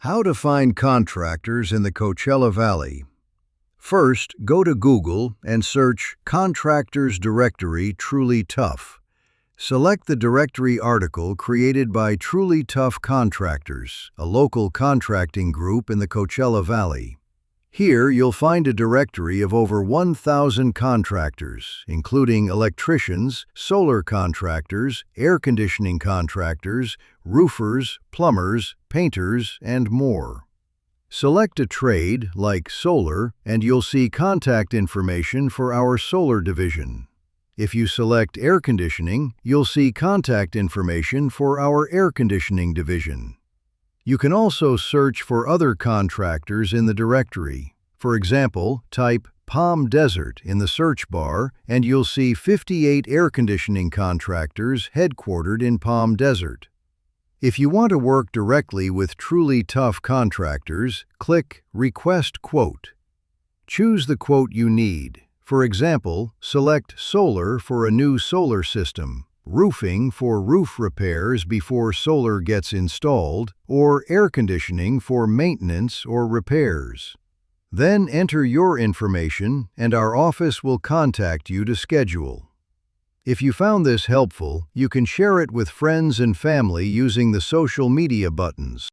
How to find contractors in the Coachella Valley. First, go to Google and search Contractors Directory Truly Tough. Select the directory article created by Truly Tough Contractors, a local contracting group in the Coachella Valley. Here you'll find a directory of over 1,000 contractors, including electricians, solar contractors, air conditioning contractors, roofers, plumbers, painters, and more. Select a trade, like solar, and you'll see contact information for our solar division. If you select air conditioning, you'll see contact information for our air conditioning division. You can also search for other contractors in the directory. For example, type Palm Desert in the search bar, and you'll see 58 air conditioning contractors headquartered in Palm Desert. If you want to work directly with Truly Tough Contractors, click Request Quote. Choose the quote you need. For example, select Solar for a new solar system, Roofing for roof repairs before solar gets installed, or air conditioning for maintenance or repairs. Then enter your information and our office will contact you to schedule. If you found this helpful, you can share it with friends and family using the social media buttons.